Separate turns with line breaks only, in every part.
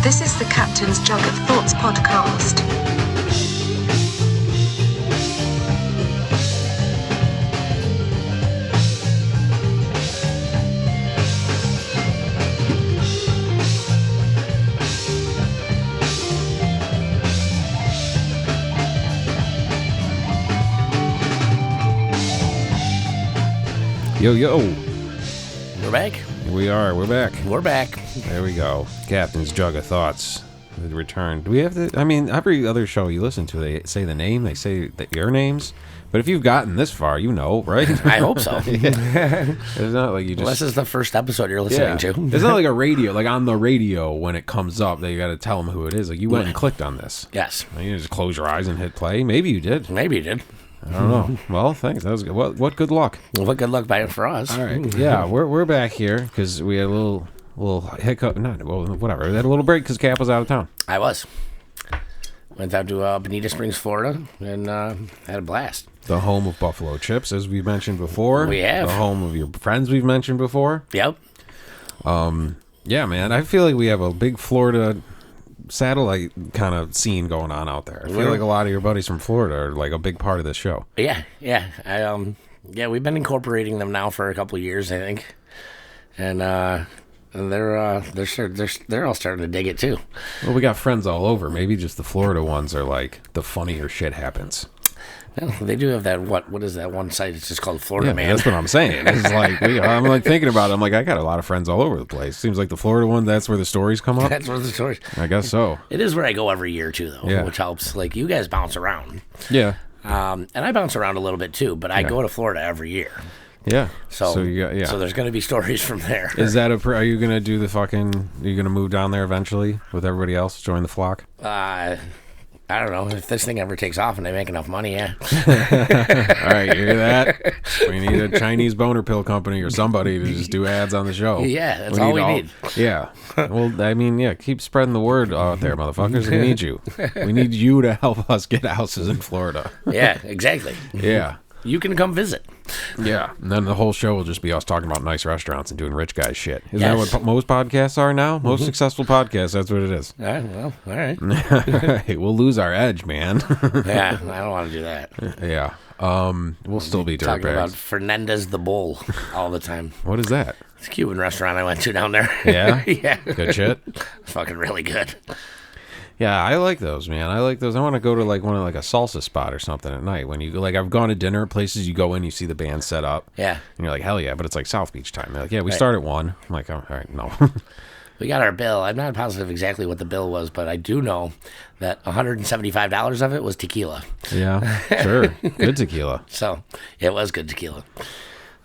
This is the Captain's Jug of Thoughts podcast.
Yo, yo.
We're back.
Here we are. We're back.
We're back.
There we go. Captain's Jug of Thoughts. The return. Do we have to? I mean, every other show you listen to, they say the name, they say your names. But if you've gotten this far, you know, right?
I hope so.
It's not like you just.
Well, this is the first episode you're listening to.
It's not like a radio, like on the radio when it comes up, that you got to tell them who it is. Like you went and clicked on this.
Yes.
You just close your eyes and hit play. Maybe you did.
Maybe you did.
I don't know. Well, thanks. That was good. What good luck.
Well, what good luck by it for us.
All right. Yeah, we're back here because we had a little hiccup. Whatever. We had a little break because Cap was out of town.
I was. Went down to Bonita Springs, Florida, and had a blast.
The home of buffalo chips, as we mentioned before.
We have.
The home of your friends we've mentioned before.
Yep.
Yeah, man. I feel like we have a big Florida satellite kind of scene going on out there. I feel like a lot of your buddies from Florida are like a big part of this show.
Yeah. We've been incorporating them now for a couple of years, I think, and they're all starting to dig it too.
Well, we got friends all over. Maybe just the Florida ones are like the funnier shit happens.
Well, they do have that. What is that one site? It's just called Florida Man.
That's what I'm saying. It's like I'm like thinking about it. I'm like, I got a lot of friends all over the place. Seems like the Florida one. That's where the stories come up.
That's where the stories.
I guess so.
It is where I go every year too, though, which helps. Like you guys bounce around.
Yeah.
And I bounce around a little bit too, but I go to Florida every year.
Yeah.
So
you got,
So there's going to be stories from there.
Is that are you going to do the fucking? Are you going to move down there eventually with everybody else? Join the flock?
I don't know if this thing ever takes off and they make enough money. Yeah.
All right, you hear that? We need a Chinese boner pill company or somebody to just do ads on the show.
Yeah, that's all we need.
Yeah. Well, I mean, yeah, keep spreading the word out there, motherfuckers. We need you. We need you to help us get houses in Florida.
Yeah, exactly.
Yeah.
You can come visit.
Yeah. And then the whole show will just be us talking about nice restaurants and doing rich guy shit. Isn't
Yes.
that what most podcasts are now? Most successful podcasts, that's what it is.
Well, all right.
Hey, we'll lose our edge, man.
Yeah, I don't want to do that.
Yeah. We'll still be
Talking about
dirtbags.
Fernandez the Bull all the time.
What is that?
It's a Cuban restaurant I went to down there.
Yeah?
Yeah.
Good shit?
It's fucking really good.
Yeah, I like those, man. I like those. I want to go to like one of like a salsa spot or something at night. When you like, I've gone to dinner places. You go in, you see the band set up.
Yeah.
And you're like, hell yeah! But it's like South Beach time. They're like, yeah, we start at 1. I'm like, oh, all right, no.
We got our bill. I'm not positive exactly what the bill was, but I do know that $175 of it was tequila.
Yeah, sure, good tequila.
So it was good tequila.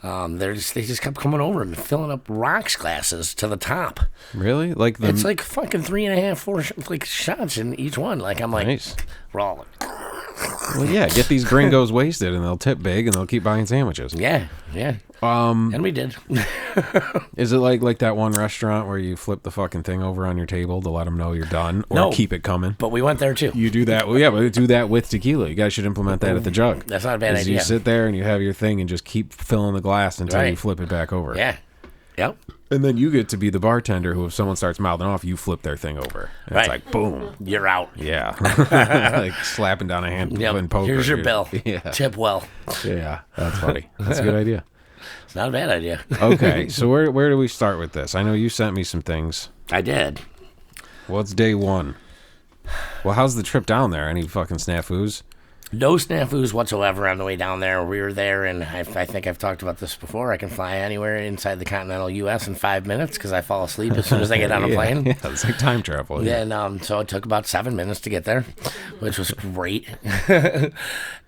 They just kept coming over and filling up rocks glasses to the top.
Really? Like the
It's like fucking 3.5, 4 like shots in each one. Like I'm like,
nice.
We're all like,
Well, yeah, get these gringos wasted and they'll tip big and they'll keep buying sandwiches.
yeah. And we did.
Is it like that one restaurant where you flip the fucking thing over on your table to let them know you're done or
No.
keep it coming?
But we went there too.
You do that. Well, yeah, but do that with tequila. You guys should implement that at the jug.
That's not a bad idea.
You sit there and you have your thing and just keep filling the glass until you
Right.
flip it back over.
Yeah. Yep.
And then you get to be the bartender who, if someone starts mouthing off, you flip their thing over. And
Right.
It's like, boom.
You're out.
Yeah. Like slapping down a hand
Yep.
in poker.
Here's your bill.
Yeah.
Tip well.
Yeah. That's funny. That's a good idea.
It's not a bad idea.
Okay. So where do we start with this? I know you sent me some things.
I did.
What's day 1? Well, how's the trip down there? Any fucking snafus?
No snafus whatsoever on the way down there. We were there, and I think I've talked about this before. I can fly anywhere inside the continental U.S. in 5 minutes because I fall asleep as soon as I get on a plane.
Yeah, it's like time travel. Yeah.
And so it took about 7 minutes to get there, which was great.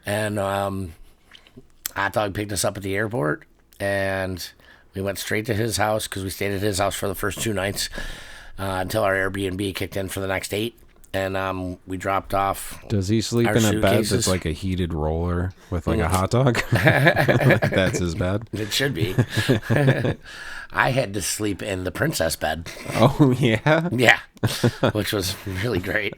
And Hot Dog picked us up at the airport, and we went straight to his house because we stayed at his house for the first 2 nights until our Airbnb kicked in for the next 8. and we dropped off.
Does he sleep
our
in a bed
suitcases.
that's like a heated roller with like a hot dog? Like that's his bed?
It should be. I had to sleep in the princess bed.
Oh, yeah?
Yeah, which was really great.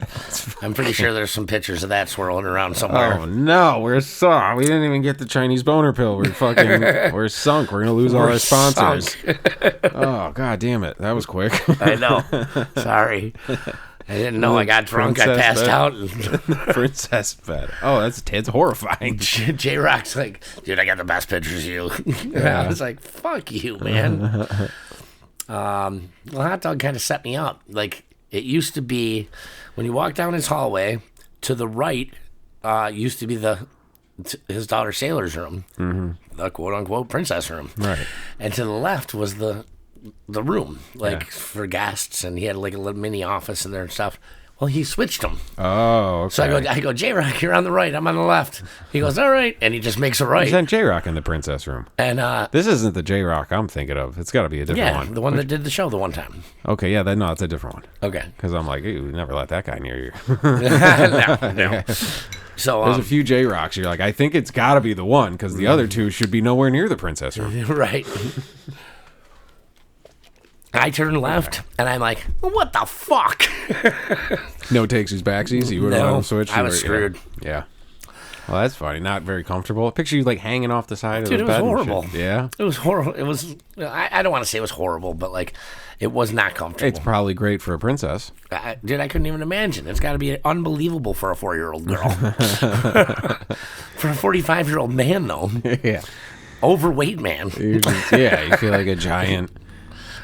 I'm pretty sure there's some pictures of that swirling around somewhere.
Oh, no. We didn't even get the Chinese boner pill. We're sunk. We're going to lose all our sponsors. Oh, God damn it. That was quick.
I know. Sorry. I didn't know I got drunk. I
Princess
passed
bed.
out. And
Princess bed. Oh, it's horrifying.
J-Rock's like, dude, I got the best pictures of you. And I was like, fuck you, man. Well, Hot Dog kind of set me up. Like, it used to be, when you walk down his hallway, to the right used to be his daughter Sailor's room, the quote-unquote princess room.
Right.
And to the left was the room, like, for guests, and he had, like, a little mini office in there and stuff. Well, he switched them.
Oh, okay.
So I go, J-Rock, you're on the right. I'm on the left. He goes, all right. And he just makes a right.
Is that J-Rock in the princess room?
And
This isn't the J-Rock I'm thinking of. It's got to be a different one.
the one that did the show the one time.
Okay, yeah, no, it's a different one.
Okay.
Because I'm like, ew, never let that guy near you.
No. So,
There's a few J-Rocks. You're like, I think it's got to be the one because the other two should be nowhere near the princess room.
right. I turn left, and I'm like, what the fuck?
No takesies, backsies. You would have let him switch.
I was screwed.
Yeah. Well, that's funny. Not very comfortable. Picture you like hanging off the side
Dude,
of the
it was
bed.
horrible.
And shit. Yeah.
It was horrible. It was, I don't want to say it was horrible, but, like, it was not comfortable.
It's probably great for a princess.
Dude, I couldn't even imagine. It's got to be unbelievable for a 4-year-old girl. For a 45-year-old man, though.
Yeah.
Overweight man.
You feel like a giant.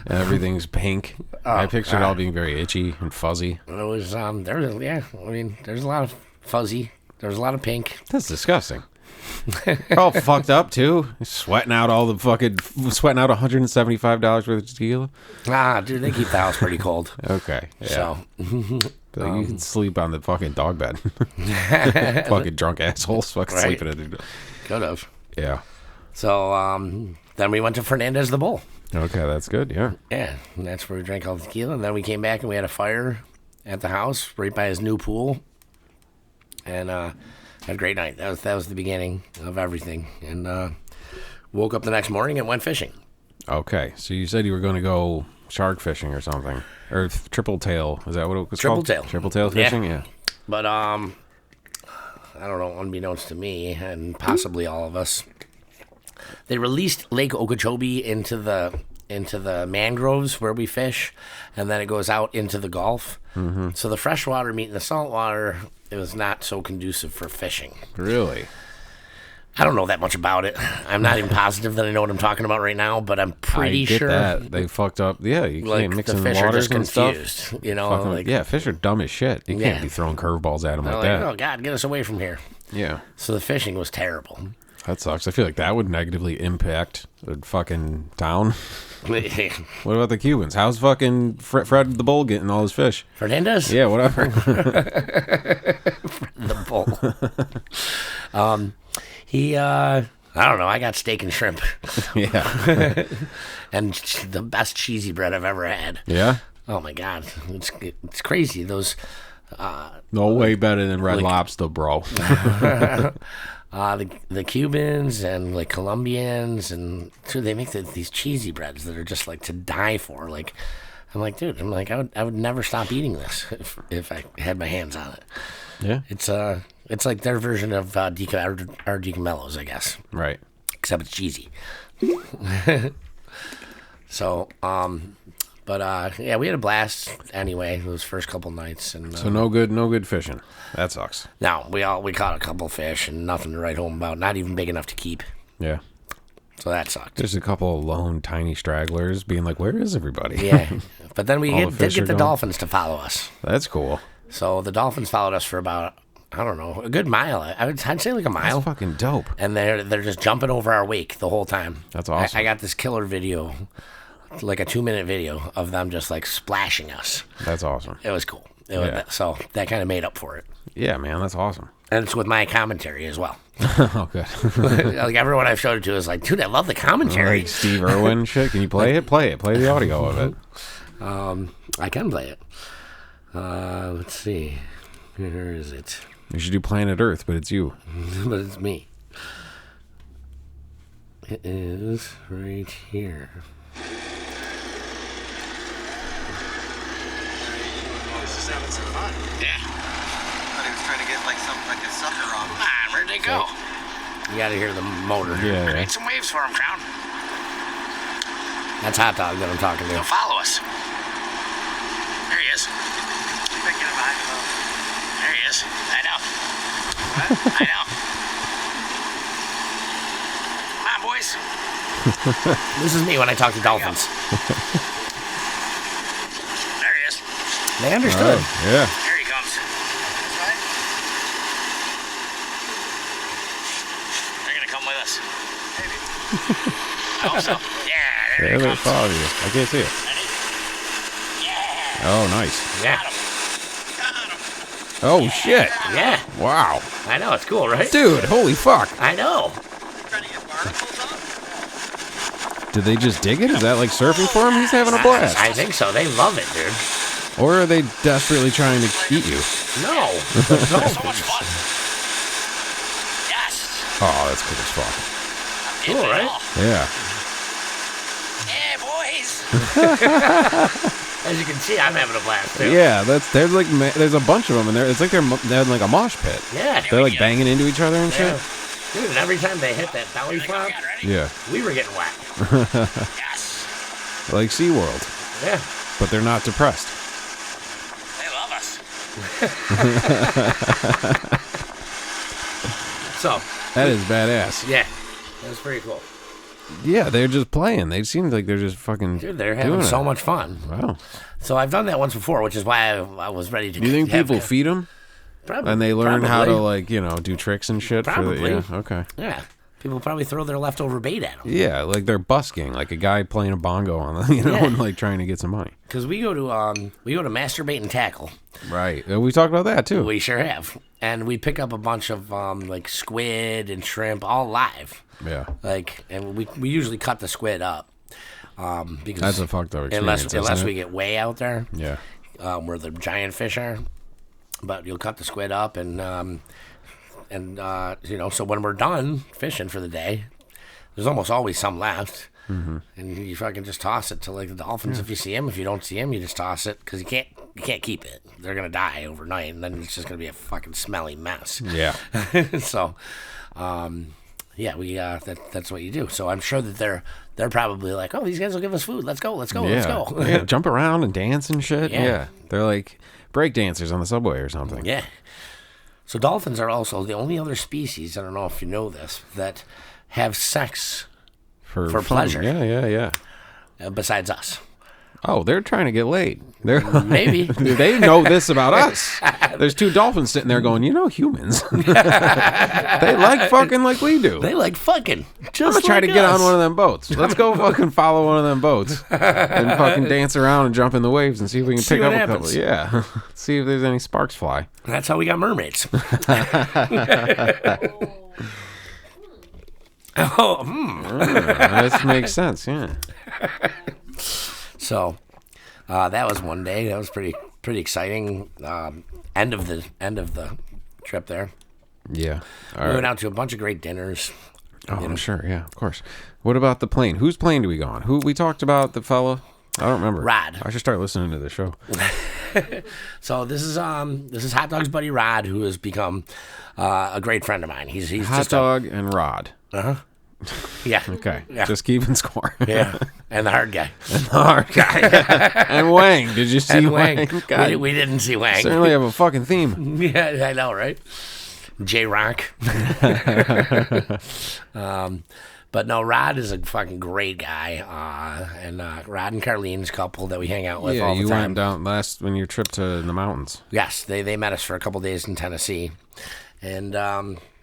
Everything's pink. I picture it all being very itchy and fuzzy.
It was, there's a lot of fuzzy. There's a lot of pink.
That's disgusting. They're all fucked up too. Sweating out $175 worth of tequila.
Dude, they keep the house pretty cold.
Okay. Yeah.
So,
Like you can sleep on the fucking dog bed. Fucking drunk assholes fucking
Right.
sleeping in it.
could have.
Yeah.
So, then we went to Fernandez the Bull.
Okay, that's good. Yeah.
Yeah, and that's where we drank all the tequila. And then we came back and we had a fire at the house right by his new pool. And had a great night. That was the beginning of everything. And woke up the next morning and went fishing.
Okay, so you said you were going to go shark fishing or something, or triple tail. Is that what it was
Triple
called?
tail.
Triple tail fishing. Yeah.
But I don't know, unbeknownst to me and possibly all of us, they released Lake Okeechobee into the mangroves where we fish, and then it goes out into the Gulf. Mm-hmm. So the freshwater meeting the saltwater, it was not so conducive for fishing.
Really?
I don't know that much about it. I'm not even positive that I know what I'm talking about right now, but I'm pretty
I get
sure
that. They fucked up. Yeah, you
like
can't mix
the
in
fish are
waters
just
and stuff.
confused. You know,
Fucking-
like,
yeah, fish are dumb as shit. You
Yeah.
can't be throwing curveballs at them
they're
like
like,
that.
oh God, get us away from here.
Yeah,
So the fishing was terrible.
that sucks. I feel like that would negatively impact the fucking town. What about the Cubans? How's fucking Fred the Bull getting all his fish?
Fernandez?
Yeah, whatever.
The bull. He, I don't know. I got steak and shrimp
Yeah.
and the best cheesy bread I've ever had.
Yeah?
Oh my God. It's crazy. Those,
No way better than Red
Like-
Lobster, bro.
the Cubans and like Colombians and so they make these cheesy breads that are just like to die for. Like, I'm like, dude, I would never stop eating this if I had my hands on it.
Yeah?
It's like their version of our Decamellos, I guess,
Right.
except it's cheesy. So, yeah, we had a blast anyway those first couple nights, and
So no good fishing. That sucks.
no, we caught a couple fish and nothing to write home about. Not even big enough to keep.
Yeah.
So that sucked.
There's a couple of lone, tiny stragglers being like, where is everybody?
Yeah, but then we
All the
did
fish
get
are
the
gone.
Dolphins to follow us.
That's cool.
So the Dolphins followed us for about, I don't know, a good mile. I'd say like a mile.
That's fucking dope.
And they're just jumping over our wake the whole time.
That's awesome.
I got this killer video, like a 2-minute video of them just like splashing us.
That's awesome.
It was cool.
Yeah.
So that kind of made up for it.
Yeah, man, that's awesome.
And it's with my commentary as well.
Oh, good.
Like everyone I've showed it to is like, dude, I love the commentary.
Like Steve Irwin shit. Can you play it? Play it. Play the audio of it.
I can play it. Let's see. Where is it?
You should do Planet Earth, but it's you.
But it's me. It is right here.
Just having some fun.
Yeah.
Thought he was trying to get like a sucker on.
Come on, where'd they go? You gotta hear the motor.
Yeah.
Create some waves for him, Crown.
That's Hot Dog that I'm talking to.
He'll follow us. There he is.
Keep it getting behind the boat.
There he is. I know. I know. Come on, boys.
This is me when I talk to dolphins.
There he is.
They understood.
Yeah.
Here he comes.
This way?
They're gonna come with us.
Maybe.
I hope so. Yeah, there
Yeah,
he
they
comes.
follow you. I can't see it.
Ready? Yeah.
Oh, nice.
Yeah.
Got him. Got him.
Oh, shit.
Yeah.
Wow.
I know. It's cool, right?
Dude, holy fuck.
I know.
Trying to get barnacles up?
Did they just dig it? Is that like surfing for him? He's having a blast.
I think so. They love it, dude.
Or are they desperately trying to eat you?
No.
So much fun. Yes.
Oh, that's cool as fuck.
Cool, right?
Yeah.
Yeah, boys.
As you can see, I'm having a blast, too.
Yeah, there's like there's a bunch of them, and it's like they're in like a mosh pit.
Yeah.
They're like banging into each other and
Yeah.
shit.
Dude, and every time they hit that belly flop,
Yeah, ready?
Yeah,
we were getting whacked.
Yes.
like SeaWorld,
Yeah.
but they're not depressed.
They love us.
So,
That is badass.
yeah. That was pretty cool.
Yeah, they're just playing. They seem like they're just fucking.
Dude, they're
doing
having
it.
so much fun.
Wow.
So I've done that once before, which is why I was ready to.
Do you think
have-
people feed them
Probably,
and they learn how to
probably.
do tricks and shit?
Probably.
Yeah. Okay.
Yeah. People probably throw their leftover bait at them.
Yeah, like they're busking, like a guy playing a bongo on the,
Yeah.
and like trying to get some money.
Because we go to masturbate and tackle.
Right. We talked about that too.
We sure have, and we pick up a bunch of like squid and shrimp, all live.
Yeah.
Like, and we usually cut the squid up. Because
That's a fucked up experience.
unless
isn't
we
it?
get way out there,
Yeah.
where the giant fish are. But you'll cut the squid up and so when we're done fishing for the day, there's almost always some left. Mm-hmm. And you fucking just toss it to like the dolphins if you see them. If you don't see them, you just toss it because you can't keep it. They're gonna die overnight, and then it's just gonna be a fucking smelly mess.
Yeah.
So, we that's what you do. So I'm sure that they're probably like, oh, these guys will give us food. Let's go. Let's
Yeah.
go.
Yeah. Jump around and dance and shit.
Yeah.
Yeah. They're like break dancers on the subway or something.
Yeah. So dolphins are also the only other species, I don't know if you know this, that have sex
For
For
fun.
pleasure.
Yeah.
besides us.
Oh, they're trying to get laid. They're
Maybe.
they know this about us. There's two dolphins sitting there going, humans. They like fucking like we do.
They like fucking. Just
I'm gonna try
like
to get
us.
on one of them boats. Let's go fucking follow one of them boats and fucking dance around and jump in the waves and see if we can
See
pick
what
up
happens.
a couple. Yeah. See if there's any sparks fly.
That's how we got mermaids.
That makes sense. Yeah.
So that was one day. That was pretty exciting. End of the trip there.
Yeah. All
We
right.
went out to a bunch of great dinners.
Oh, I'm sure. Yeah, of course. What about the plane? Whose plane do we go on? Who we talked about? The fella? I don't remember.
Rod.
I should start listening to the show.
So this is Hot Dog's buddy Rod, who has become a great friend of mine. He's
Hot
just
dog and Rod.
yeah.
Okay.
Yeah.
Just keeping score.
Yeah, and the hard guy.
All right. And Wang. Did you see
And
Wang?
Wang.
God,
We didn't see Wang.
certainly have a fucking theme.
Yeah, I know, right? J-Rock. But no, Rod is a fucking great guy. And Rod and Carlene's couple that we hang out with
Yeah,
all the
you
time.
went down last when your trip to the mountains.
Yes, they met us for a couple days in Tennessee. And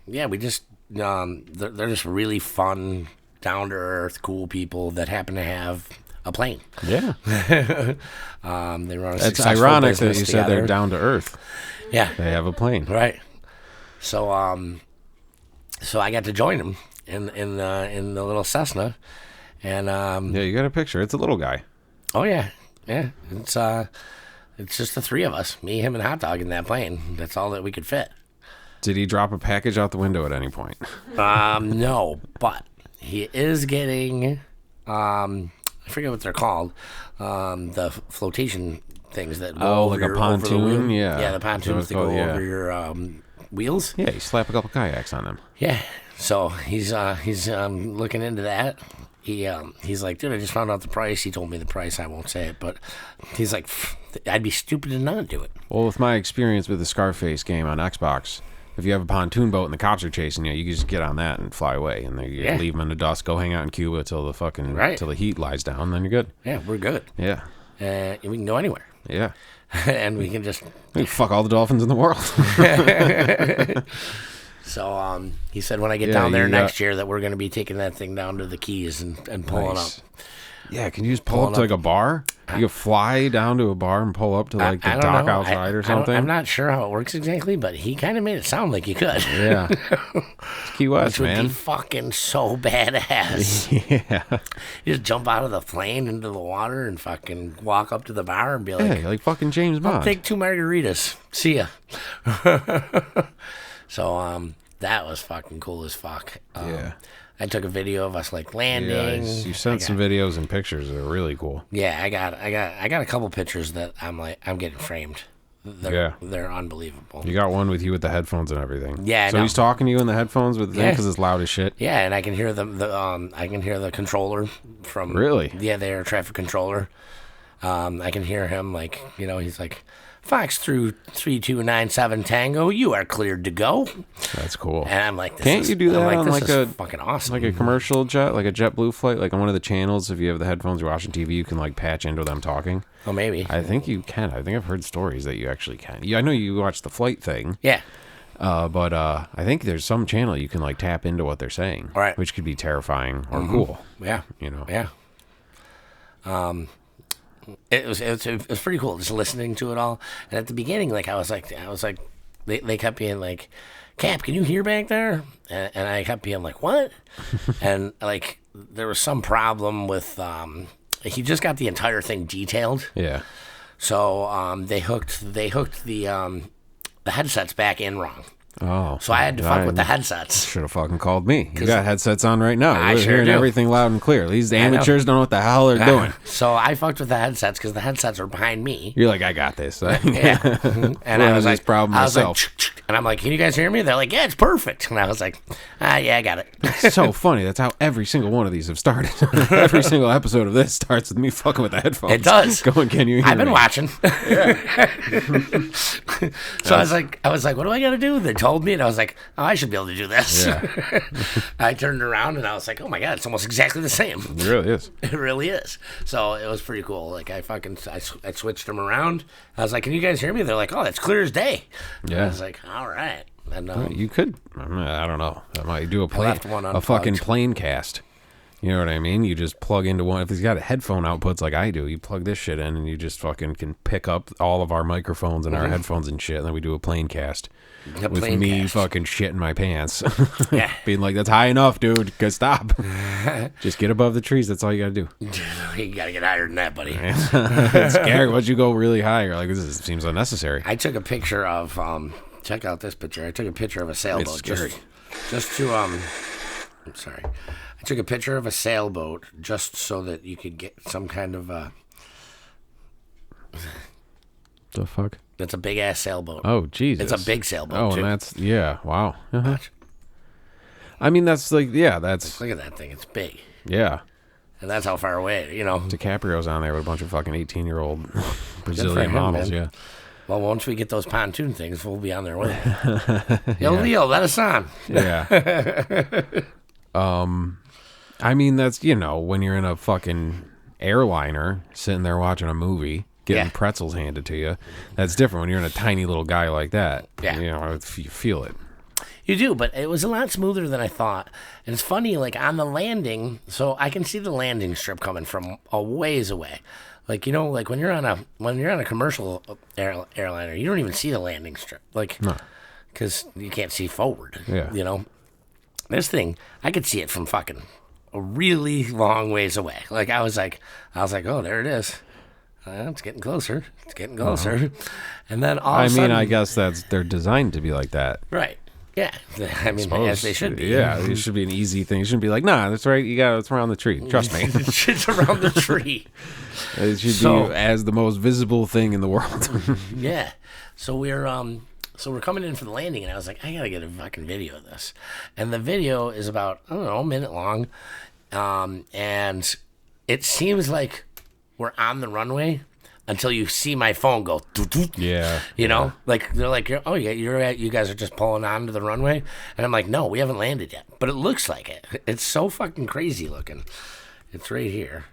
we just, they're just really fun, down-to-earth, cool people that happen to have a plane.
Yeah.
They run a
It's
successful
ironic that
business
you said they're
together.
down to earth.
Yeah.
They have a plane.
Right. So so I got to join him in the little Cessna, and
Yeah, you got a picture. It's a little guy.
oh yeah, it's It's just the three of us, me, him, and Hot Dog in that plane. That's all that we could fit.
Did he drop a package out the window at any point?
No, but he is getting, I forget what they're called, the flotation things that go over
like a
your, over the
pontoon?
wheel.
Yeah.
Yeah, the pontoons that go
Yeah.
over your wheels.
Yeah, you slap a couple kayaks on them.
Yeah, so he's looking into that. He's like, dude, I just found out the price. He told me the price. I won't say it, but he's like, I'd be stupid to not do it.
Well, with my experience with the Scarface game on Xbox, if you have a pontoon boat and the cops are chasing you, you can just get on that and fly away, and then you leave them in the dust, go hang out in Cuba till the heat lies down, then you're good.
Yeah, we're good.
Yeah,
And we can go anywhere,
yeah.
and we can just.
We can fuck all the dolphins in the world.
So he said when I get down there next year that we're going to be taking that thing down to the Keys and pulling up.
Yeah, can you just pull up to like a bar? You can fly down to a bar and pull up to like the
I don't
dock
know.
outside or something?
I'm not sure how it works exactly, but he kind of made it sound like you could.
Yeah. It's Key West,
Which would
man.
be fucking so badass.
Yeah.
You just jump out of the plane into the water and fucking walk up to the bar and be like,
Hey, like fucking James Bond.
I'll take 2 margaritas. See ya. So, that was fucking cool as fuck.
Yeah.
I took a video of us like landing.
Yeah, you sent some videos and pictures that are really cool.
Yeah, I got a couple pictures that I'm getting framed. They're unbelievable.
You got one with you with the headphones and everything.
Yeah, I
so
know.
he's talking to you in the headphones with the thing because it's loud as shit.
Yeah, and I can hear I can hear the controller from.
Really?
Yeah, the air traffic controller. I can hear him like he's like, Fox through 3297 Tango, you are cleared to go.
That's cool.
And I'm like,
Can't you do that on like a
fucking awesome,
like a commercial jet, like a JetBlue flight, like on one of the channels? If you have the headphones, you're watching TV, you can like patch into them talking.
Oh, maybe.
I think you can. I think I've heard stories that you actually can. Yeah, I know you watch the flight thing.
Yeah.
But I think there's some channel you can like tap into what they're saying,
right?
Which could be terrifying or cool.
Yeah. Yeah. It was pretty cool just listening to it all. And at the beginning, like I was like, they kept being like, Cap, can you hear back there? And I kept being like, what? And like there was some problem with he just got the entire thing detailed.
Yeah.
So they hooked the headsets back in wrong.
Oh.
So I had to fuck with the headsets.
Should have fucking called me. You got headsets on right now.
I
We're
sure
hearing
do.
everything loud and clear. These amateurs don't know what the hell they're doing.
So I fucked with the headsets because the headsets are behind me.
You're like, I got this.
Yeah. And I was
this
like,
problem myself.
And I'm like, can you guys hear me? They're like, yeah, it's perfect. And I was like, yeah, I got it.
It's so funny. That's how every single one of these have started. Every single episode of this starts with me fucking with the headphones.
It does.
Going, can you hear
I've been
me?
watching. So I was like, what do I got to do? They told me, and I was like, oh, I should be able to do this.
Yeah.
I turned around and I was like, oh my god, it's almost exactly the same.
It really is.
It really is. So it was pretty cool. Like I switched them around. I was like, can you guys hear me? They're like, oh, that's clear as day.
Yeah.
I was like, all right. And
You could. I don't know. I might do
left one
a fucking
unplugged.
plane cast. You know what I mean? You just plug into one. If he's got a headphone outputs like I do, you plug this shit in and you just fucking can pick up all of our microphones and our headphones and shit. And then we do a plane cast with
plane
me
cast.
fucking shitting my pants.
Yeah.
Being like, that's high enough, dude. Cause stop. Just get above the trees. That's all you got to do.
you gotta get higher than that, buddy.
It's scary. Once you go really high, you're like, seems unnecessary.
I took a picture of check out this picture. I took a picture of a sailboat.
It's scary.
Just to I'm sorry. I took a picture of a sailboat just so that you could get some kind of
The fuck?
it's a big ass sailboat.
Oh, Jesus.
It's a big sailboat
Oh,
too.
and that's, yeah, wow. Uh-huh. I mean, that's like, yeah, that's,
Look at that thing. It's big.
yeah.
And that's how far away,
DiCaprio's on there with a bunch of fucking 18-year-old Brazilian
him,
models,
man.
yeah.
Well, once we get those pontoon things, we'll be on their way. Yo, Leo, let us on.
Yeah. I mean, that's, when you're in a fucking airliner sitting there watching a movie, getting
Yeah.
pretzels handed to you, that's different when you're in a tiny little guy like that.
Yeah.
You feel it.
You do, but it was a lot smoother than I thought. And it's funny, like on the landing, so I can see the landing strip coming from a ways away. Like like when you're on a commercial airliner, you don't even see the landing strip, like, because you can't see forward.
Yeah.
This thing, I could see it from fucking a really long ways away. Like I was like, oh, there it is. It's getting closer. It's getting closer. And then all
I
of a
mean,
sudden,
I guess they're designed to be like that.
right. Yeah. I mean, as they should be.
Yeah, it should be an easy thing. It shouldn't be like, nah, that's right. It's around the tree. Trust me.
It's around the tree.
It should
So-
be as the most visible thing in the world.
Yeah. So we're coming in for the landing, and I was like, I gotta get a fucking video of this. And the video is about, I don't know, a minute long. And it seems like we're on the runway until you see my phone go doot, doot.
Yeah.
You know? Like they're like, oh yeah, you guys are just pulling onto the runway. And I'm like, no, we haven't landed yet. But it looks like it. It's so fucking crazy looking. It's right here.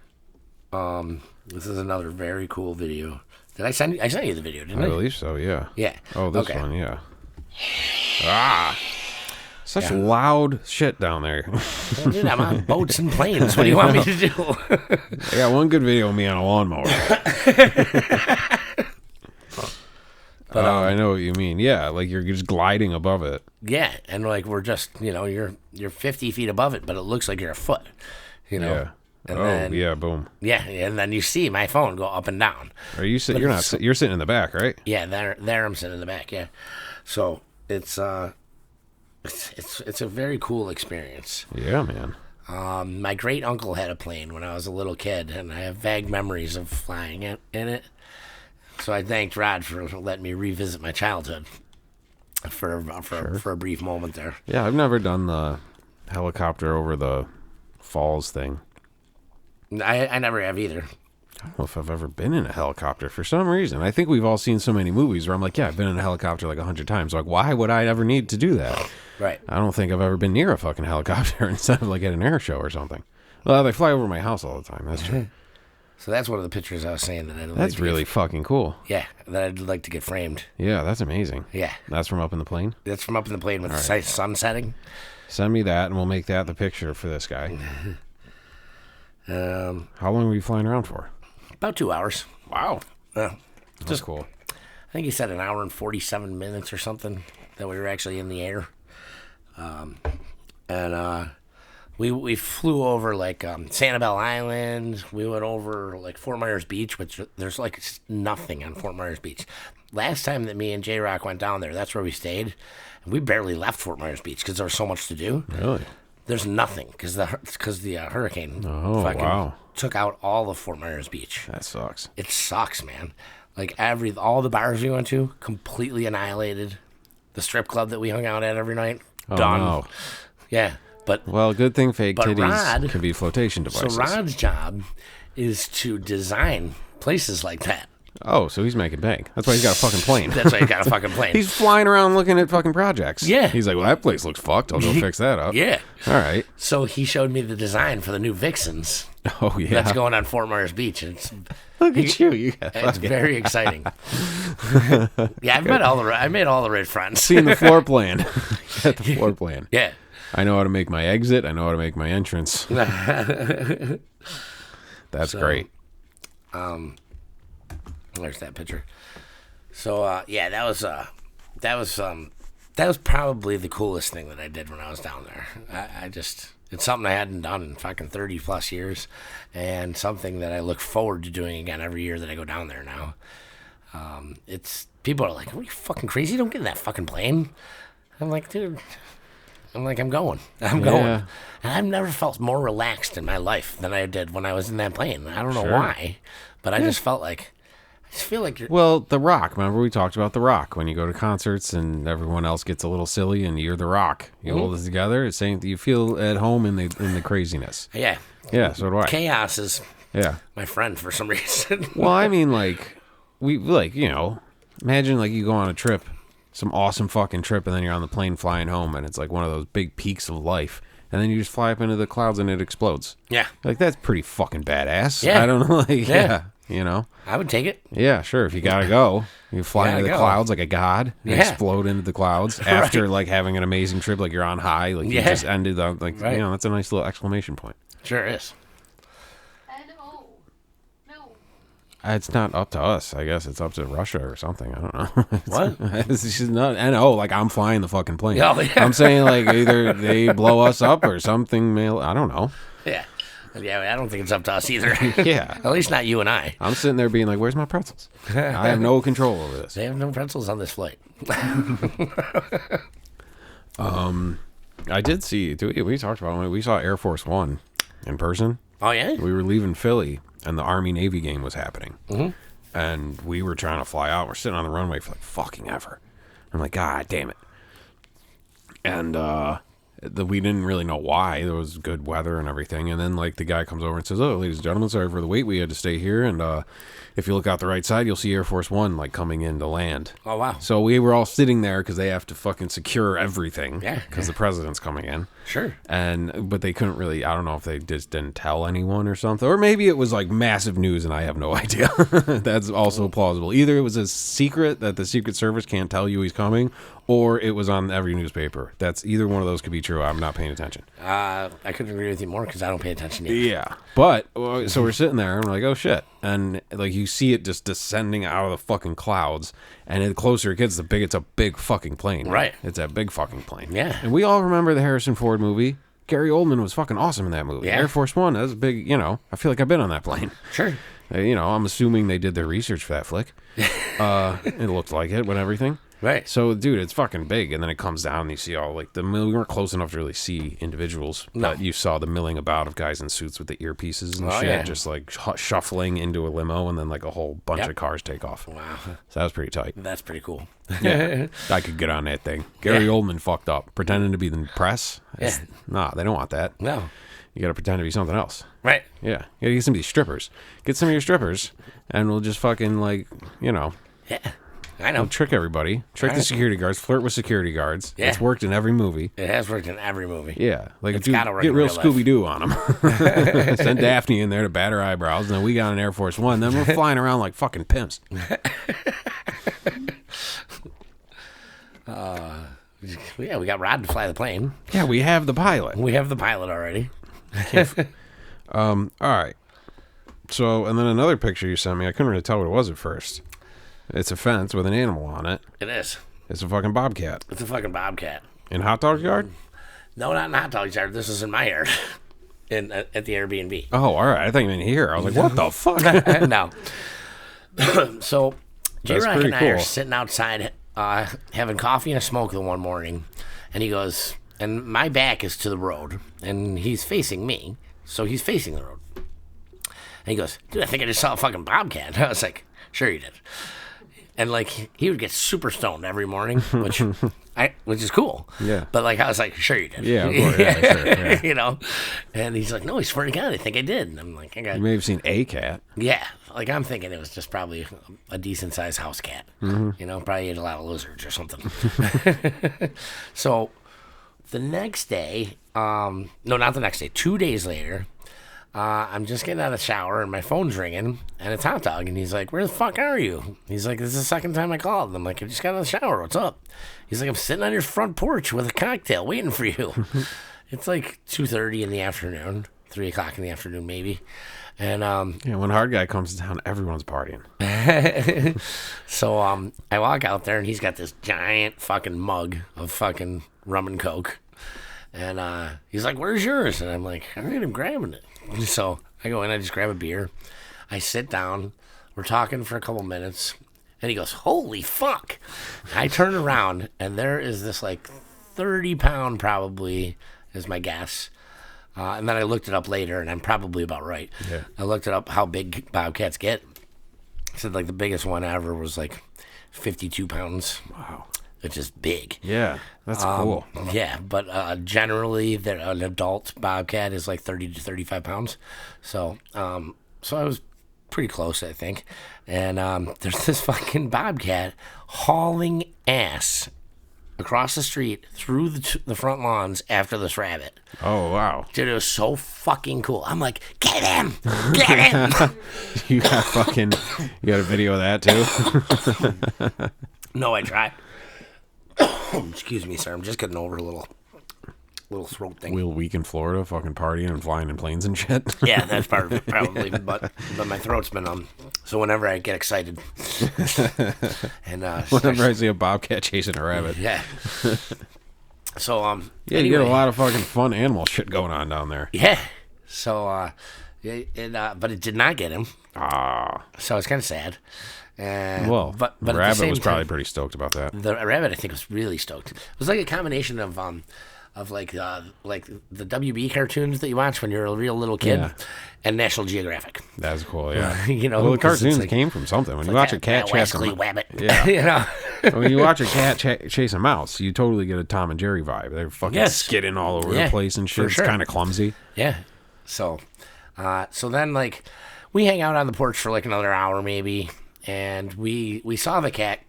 This is another very cool video. Did I send you the video, didn't
I
I?
believe so, yeah.
Yeah.
Oh, this
Okay.
one, yeah. Such
Yeah.
loud shit down there.
Well, dude, I'm on boats and planes. What do you want me to do?
I got one good video of me on a lawnmower.
But,
I know what you mean. Yeah, like you're just gliding above it.
Yeah, and like we're just, you're 50 feet above it, but it looks like you're a foot.
Yeah.
And
Oh,
then,
yeah, boom.
Yeah, and then you see my phone go up and down.
Are you sitting? You're not. You're sitting in the back, right?
Yeah, there I'm sitting in the back. Yeah, so it's a very cool experience.
Yeah, man.
My great uncle had a plane when I was a little kid, and I have vague memories of flying in it. So I thanked Rod for letting me revisit my childhood for a brief moment there.
Yeah, I've never done the helicopter over the falls thing.
I never have either.
I don't know if I've ever been in a helicopter for some reason. I think we've all seen so many movies where I'm like, yeah, I've been in a helicopter like 100 times. Like, why would I ever need to do that?
Right.
I don't think I've ever been near a fucking helicopter instead of like at an air show or something. Well, they fly over my house all the time. That's true.
So that's one of the pictures I was saying that I'd like
That's
to
really fucking cool.
that I'd like to get framed.
Yeah, that's amazing.
Yeah.
That's from up in the plane.
That's from up in the plane with the sun setting.
Send me that and we'll make that the picture for this guy. How long were you flying around for?
About 2 hours.
Wow.
Yeah.
That's cool.
I think he said an hour and 47 minutes or something that we were actually in the air. We flew over like Sanibel Island. We went over like Fort Myers Beach, which there's like nothing on Fort Myers Beach. Last time that me and J-Rock went down there, that's where we stayed. And we barely left Fort Myers Beach because there was so much to do.
Really?
There's nothing because the hurricane
wow.
took out all of Fort Myers Beach.
That sucks.
It sucks, man. Like all the bars we went to, completely annihilated. The strip club that we hung out at every night,
Oh,
done.
no.
Yeah, but
Well, good thing fake
But
titties
Rod-
can be flotation
so
devices.
Rod's job is to design places like that.
Oh, so he's making bank. That's why he's got a fucking plane.
That's why he got a fucking plane.
He's flying around looking at fucking projects.
Yeah.
He's like, well, that place looks fucked. I'll go fix that up.
Yeah.
All right.
So he showed me the design for the new Vixens
Oh, yeah.
that's going on Fort Myers Beach, and
Look at you. You got
it's
fucking
very exciting. Yeah, I made all the right friends.
seen the floor plan. Got the floor plan.
Yeah.
I know how to make my exit. I know how to make my entrance. That's great.
There's that picture. So yeah, that was probably the coolest thing that I did when I was down there. It's something I hadn't done in fucking 30 plus years, and something that I look forward to doing again every year that I go down there now. It's people are like, "Are you fucking crazy? Don't get in that fucking plane." I'm like, dude. I'm going. I'm going.
Yeah.
And I've never felt more relaxed in my life than I did when I was in that plane. I don't know
Sure.
why, but I just feel like you're.
Well, The Rock. Remember we talked about The Rock when you go to concerts and everyone else gets a little silly and you're The Rock. You hold it together. It's saying that you feel at home in the craziness.
Yeah.
Yeah, so do I.
Chaos is
Yeah.
my friend for some reason.
Well, I mean, like, imagine like you go on a trip, some awesome fucking trip, and then you're on the plane flying home, and it's like one of those big peaks of life, and then you just fly up into the clouds and it explodes.
Yeah.
Like, that's pretty fucking badass.
Yeah.
I don't know, like,
Yeah.
you know?
I would take it.
Yeah, sure, if you gotta go. You fly
Gotta
into the
go.
clouds like a god, and
Yeah.
explode into the clouds after, like, having an amazing trip, like you're on high, like you
Yeah.
just ended up, like,
Right.
that's a nice little exclamation point.
Sure is.
No. No.
It's not up to us. I guess it's up to Russia or something. I don't know.
What?
It's just not. And like I'm flying the fucking plane.
Oh, yeah.
I'm saying like either they blow us up or something. I don't know.
Yeah. Yeah, I don't think it's up to us either.
Yeah.
At least not you and I.
I'm sitting there being like, where's my pretzels? I have no control over this.
They have no pretzels on this flight.
I did see, we talked about it. We saw Air Force One in person.
Oh, yeah?
We were leaving Philly, and the Army-Navy game was happening. Mm-hmm. And we were trying to fly out. We're sitting on the runway for like fucking ever. I'm like, God damn it. And we didn't really know why. There was good weather and everything. And then like the guy comes over and says, oh, ladies and gentlemen, sorry for the wait. We had to stay here. And if you look out the right side, you'll see Air Force One like coming in to land.
Oh, wow.
So we were all sitting there because they have to fucking secure everything.
Yeah.
Because the president's coming in.
Sure.
But they couldn't really, I don't know if they just didn't tell anyone or something. Or maybe it was like massive news and I have no idea. That's also plausible. Either it was a secret that the Secret Service can't tell you he's coming, or it was on every newspaper. That's either one of those could be true. I'm not paying attention.
I couldn't agree with you more because I don't pay attention either.
Yeah. But, so we're sitting there and we're like, oh shit. And like you see it just descending out of the fucking clouds. And the closer it gets, the bigger it's a big fucking plane.
Right.
It's a big fucking plane.
Yeah.
And we all remember the Harrison Ford movie. Gary Oldman was fucking awesome in that movie.
Yeah.
Air Force One, that was a big, I feel like I've been on that plane.
Sure.
I'm assuming they did their research for that flick. It looked like it with everything.
Right.
So, dude, it's fucking big. And then it comes down and you see all, like, we weren't close enough to really see individuals.
No.
But you saw the milling about of guys in suits with the earpieces and shit.
Yeah.
Just, like, shuffling into a limo and then, like, a whole bunch of cars take off.
Wow.
So that was pretty tight.
That's pretty cool.
Yeah. I could get on that thing. Gary Oldman fucked up. Pretending to be the press. Nah, they don't want that.
No.
You got to pretend to be something else.
Right.
Yeah. You got to get some of these strippers. Get some of your strippers and we'll just fucking, like,
Yeah. I know.
we'll trick everybody. Trick the security guards. Flirt with security guards.
Yeah.
It's worked in every movie.
It has worked in every movie.
Yeah. Like,
It's
dude,
gotta work
get
in
real
real life.
Scooby-Doo on them. Send Daphne in there to bat her eyebrows. And then we got an Air Force One. Then we're flying around like fucking pimps.
Yeah, we got Rod to fly the plane.
Yeah, we have the pilot.
We have the pilot already.
All right. So, and then another picture you sent me, I couldn't really tell what it was at first. It's a fence with an animal on it.
It is.
It's a fucking bobcat.
It's a fucking bobcat.
In Hot Dog's yard?
No, not in Hot Dog's yard. This is in my yard. At the Airbnb.
Oh, all right. I thought you meant here. I was like, what the fuck?
No. So, J-Rock
pretty
and I are
cool.
sitting outside having coffee and a smoke the one morning. And he goes, and my back is to the road. And he's facing me. So he's facing the road. And he goes, dude, I think I just saw a fucking bobcat. I was like, sure you did. And like he would get super stoned every morning, which is cool.
Yeah.
But like I was like, sure you did.
Yeah, of course. Yeah, sure, yeah.
And he's like, no, I swear to God, I think I did. And I'm like, I got.
You may have seen a cat.
Yeah, like I'm thinking it was just probably a decent sized house cat. Probably ate a lot of lizards or something. So the next day, no, not the next day, 2 days later. I'm just getting out of the shower and my phone's ringing and it's Hot Dog and he's like, where the fuck are you? He's like, this is the second time I called. And I'm like, I just got out of the shower. What's up? He's like, I'm sitting on your front porch with a cocktail waiting for you. It's like 2:30 in the afternoon, 3 o'clock in the afternoon maybe. And
when Hard Guy comes down, everyone's partying.
So I walk out there and he's got this giant fucking mug of fucking rum and coke. And he's like, where's yours? And I'm like, all right, I'm grabbing it. So I go in, I just grab a beer. I sit down. We're talking for a couple minutes. And he goes, holy fuck. I turn around, and there is this, like, 30-pound probably is my guess. And then I looked it up later, and I'm probably about right.
Yeah.
I looked it up how big bobcats get. It said, like, the biggest one ever was, like, 52 pounds.
Wow.
Which is big.
Yeah, that's cool.
Yeah, but generally, an adult bobcat is like 30 to 35 pounds. So I was pretty close, I think. And there's this fucking bobcat hauling ass across the street through the front lawns after this rabbit.
Oh, wow.
Dude, it was so fucking cool. I'm like, get him! Get him!
You got a video of that, too?
No, I tried. Excuse me, sir. I'm just getting over a little throat thing.
We'll week in Florida, fucking partying and flying in planes and shit.
Yeah, that's part of it, probably. But my throat's been so whenever I get excited, and
Whenever I see a bobcat chasing a rabbit.
yeah. So
Yeah,
anyway,
you get a lot of fucking fun animal shit going on down there.
Yeah. So, but it did not get him.
Ah.
So it's kind of sad. And,
Well,
but at the
Rabbit
same
was probably
time,
pretty stoked about that.
the rabbit, I think, was really stoked. It was like a combination of like the WB cartoons that you watch when you're a real little kid,
Yeah.
and National Geographic.
That's cool, yeah.
You know,
well, the
'cause it's
cartoons
like-
came from something. When you
Like
watch a cat
that
chase
wascally wabbit.
Yeah.
You know.
when you watch a cat chase a mouse, you totally get a Tom and Jerry vibe. They're fucking
Yes.
skidding all over
Yeah,
the place and
for
shit. It's
sure.
kind of clumsy.
Yeah. So then like we hang out on the porch for like another hour maybe, and we saw the cat.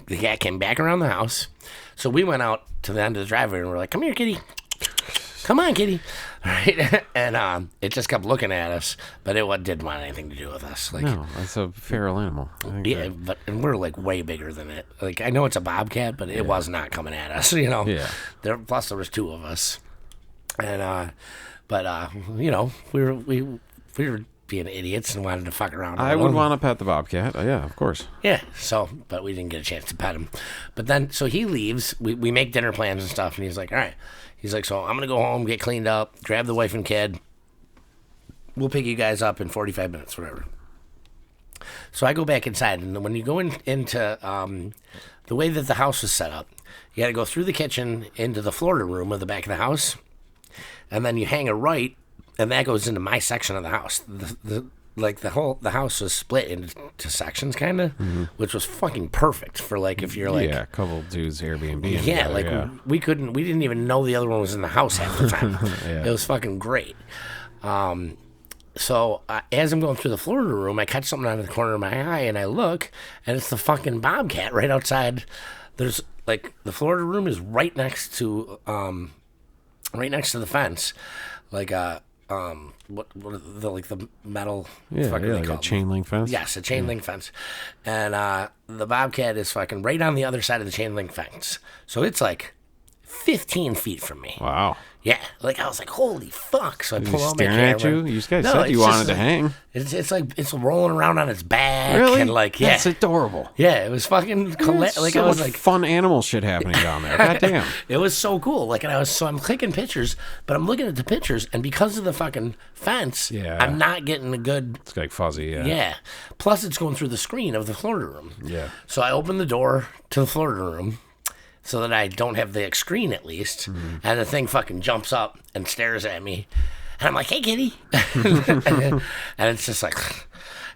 The cat came back around the house, so we went out to the end of the driveway and we're like, "Come here, kitty. Come on, kitty." Right? And it just kept looking at us, but it didn't want anything to do with us. Like,
No, that's a feral animal. I think
yeah,
that-
and we're like way bigger than it. Like I know it's a bobcat, but it was not coming at us. You know.
Yeah.
Plus there was two of us, and you know we were being idiots and wanted to fuck around.
I would want to pet the bobcat. Yeah, of course.
Yeah. So, but we didn't get a chance to pet him. But then, so he leaves. We make dinner plans and stuff, and he's like, "All right." He's like, "So I'm gonna go home, get cleaned up, grab the wife and kid. We'll pick you guys up in 45 minutes, whatever." So I go back inside, and when you go into the way that the house was set up, you got to go through the kitchen into the Florida room of the back of the house, and then you hang a right, and that goes into my section of the house. The house was split into sections, kind of, which was fucking perfect for like if you're like
yeah, a couple dudes Airbnb.
yeah, like we didn't even know the other one was in the house half the time.
Yeah.
It was fucking great. So as I'm going through the Florida room, I catch something out of the corner of my eye, and I look, and it's the fucking bobcat right outside. There's like the Florida room is right next to the fence, like what are the metal
Yeah,
fucking
yeah,
they
like
call
a
them?
chain link fence.
Yes, a chain link fence. And the bobcat is fucking right on the other side of the chain link fence. So it's like 15 feet from me.
Wow.
Yeah, like I was like, holy fuck! So I pull out my
Staring
camera.
at you? You guys
No,
said
it's
you
just
wanted to
like-
hang.
It's like it's rolling around on its back.
Really?
And like, yeah,
That's adorable.
yeah, it was fucking
There's
like
so
I was
much
like,
fun animal shit happening down there. God damn.
it was so cool. Like, and I'm clicking pictures, but I'm looking at the pictures, and because of the fucking fence,
Yeah.
I'm not getting a good.
It's like fuzzy, yeah.
Yeah. Plus, it's going through the screen of the Florida room.
Yeah.
So I open the door to the Florida room so that I don't have the screen at least. And the thing fucking jumps up and stares at me. And I'm like, "Hey, kitty." And it's just like,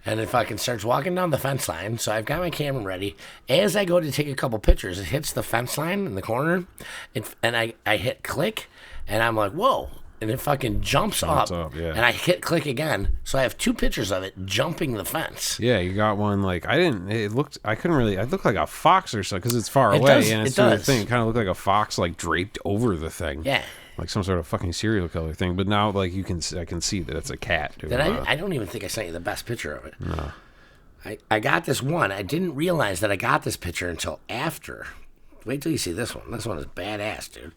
and it fucking starts walking down the fence line. So I've got my camera ready. As I go to take a couple pictures, it hits the fence line in the corner. And I hit click. And I'm like, "Whoa." And it fucking jumps up.
yeah.
And I hit click again. So I have two pictures of it jumping the fence.
Yeah, you got one like I looked like a fox or something because it's far
It
away
does,
and
it
it's doing the
does.
thing. It kind of looked like a fox like draped over the thing.
Yeah.
Like some sort of fucking serial killer thing. But now like I can see that it's a cat. Doing
I don't even think I sent you the best picture of it. No. I got this one. I didn't realize that I got this picture until after. Wait till you see this one. This one is badass, dude.